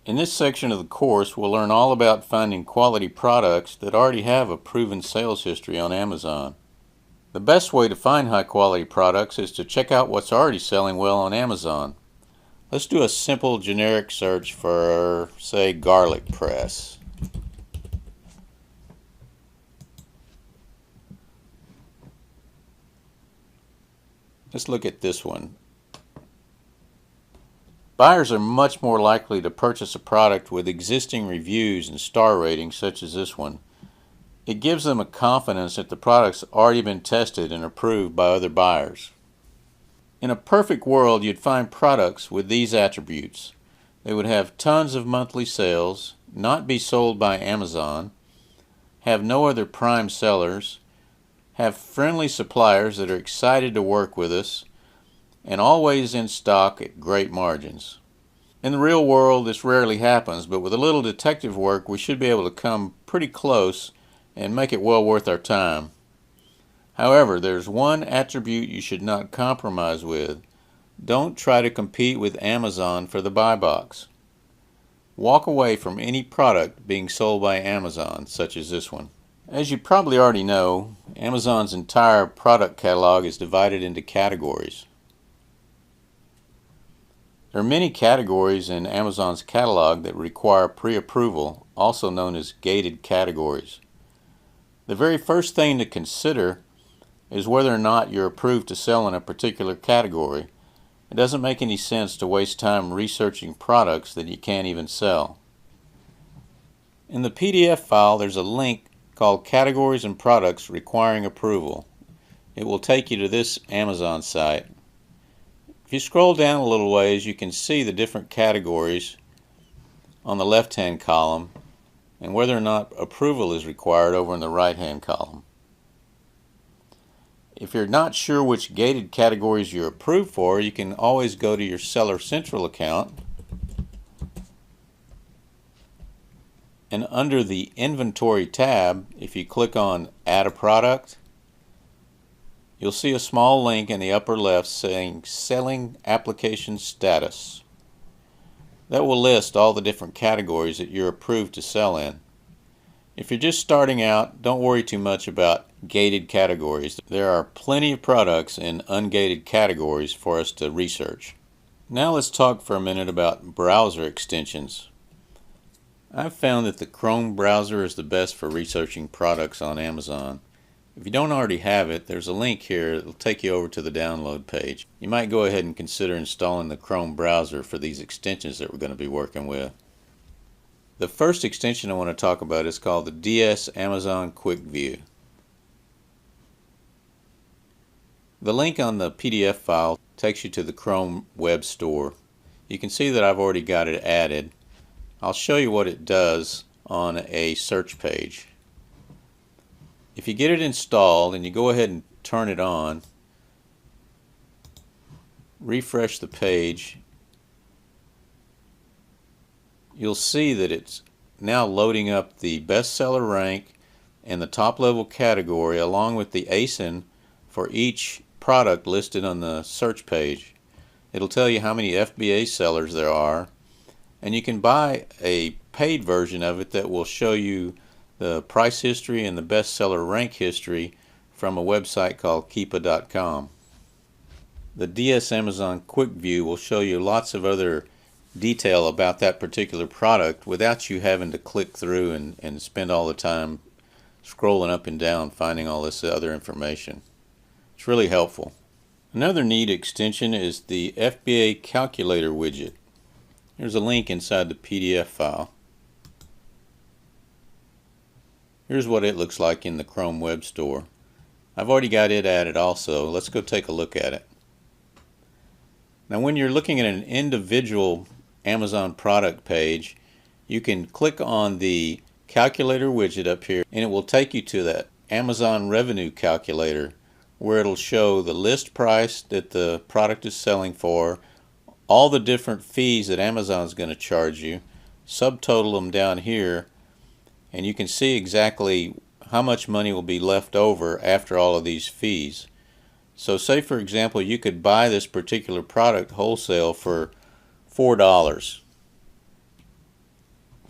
In this section of the course, we'll learn all about finding quality products that already have a proven sales history on Amazon. The best way to find high quality products is to check out what's already selling well on Amazon. Let's do a simple generic search for, say, garlic press. Let's look at this one. Buyers are much more likely to purchase a product with existing reviews and star ratings such as this one. It gives them a confidence that the product's already been tested and approved by other buyers. In a perfect world, you'd find products with these attributes. They would have tons of monthly sales, not be sold by Amazon, have no other prime sellers, have friendly suppliers that are excited to work with us, and always in stock at great margins. In the real world, this rarely happens, but with a little detective work, we should be able to come pretty close and make it well worth our time. However, there's one attribute you should not compromise with. Don't try to compete with Amazon for the buy box. Walk away from any product being sold by Amazon, such as this one. As you probably already know, Amazon's entire product catalog is divided into categories. There are many categories in Amazon's catalog that require pre-approval, also known as gated categories. The very first thing to consider is whether or not you're approved to sell in a particular category. It doesn't make any sense to waste time researching products that you can't even sell. In the PDF file, there's a link called Categories and Products Requiring Approval. It will take you to this Amazon site. If you scroll down a little ways, you can see the different categories on the left-hand column and whether or not approval is required over in the right-hand column. If you're not sure which gated categories you're approved for, you can always go to your Seller Central account and under the Inventory tab, if you click on Add a Product, you'll see a small link in the upper left saying Selling Application Status. That will list all the different categories that you're approved to sell in. If you're just starting out, don't worry too much about gated categories. There are plenty of products in ungated categories for us to research. Now let's talk for a minute about browser extensions. I've found that the Chrome browser is the best for researching products on Amazon. If you don't already have it, there's a link here that will take you over to the download page. You might go ahead and consider installing the Chrome browser for these extensions that we're going to be working with. The first extension I want to talk about is called the DS Amazon Quick View. The link on the PDF file takes you to the Chrome web store. You can see that I've already got it added. I'll show you what it does on a search page. If you get it installed and you go ahead and turn it on, refresh the page, you'll see that it's now loading up the bestseller rank and the top level category along with the ASIN for each product listed on the search page. It'll tell you how many FBA sellers there are, and you can buy a paid version of it that will show you the price history and the bestseller rank history from a website called Keepa.com. The DS Amazon Quick View will show you lots of other detail about that particular product without you having to click through and spend all the time scrolling up and down finding all this other information. It's really helpful. Another neat extension is the FBA Calculator widget. There's a link inside the PDF file. Here's what it looks like in the Chrome Web Store. I've already got it added also. Let's go take a look at it. Now when you're looking at an individual Amazon product page, you can click on the calculator widget up here and it will take you to that Amazon revenue calculator where it'll show the list price that the product is selling for, all the different fees that Amazon's going to charge you, subtotal them down here, and you can see exactly how much money will be left over after all of these fees. So say for example you could buy this particular product wholesale for $4.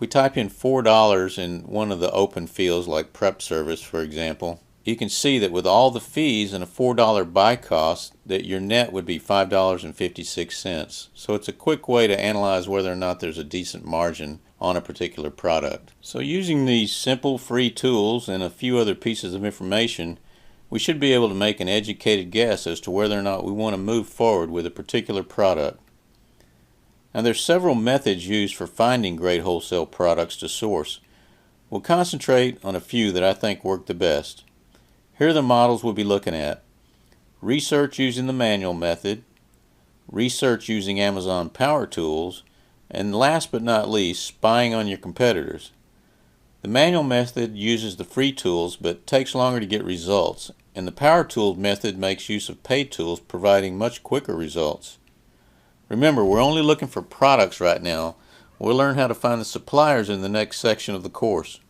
we type in $4 in one of the open fields like prep service, for example, you can see that with all the fees and a $4 buy cost that your net would be $5.56. So it's a quick way to analyze whether or not there's a decent margin on a particular product. So using these simple free tools and a few other pieces of information, we should be able to make an educated guess as to whether or not we want to move forward with a particular product. Now there's several methods used for finding great wholesale products to source. We'll concentrate on a few that I think work the best. Here are the models we'll be looking at: research using the manual method, research using Amazon Power Tools, and last but not least, spying on your competitors. The manual method uses the free tools but takes longer to get results, and the Power Tools method makes use of paid tools, providing much quicker results. Remember, we're only looking for products right now. We'll learn how to find the suppliers in the next section of the course.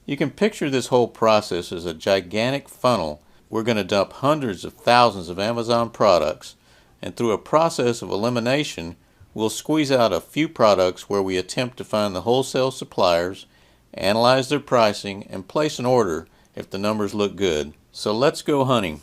You can picture this whole process as a gigantic funnel. We're going to dump hundreds of thousands of Amazon products, and through a process of elimination, we'll squeeze out a few products where we attempt to find the wholesale suppliers, analyze their pricing, and place an order if the numbers look good. So let's go hunting.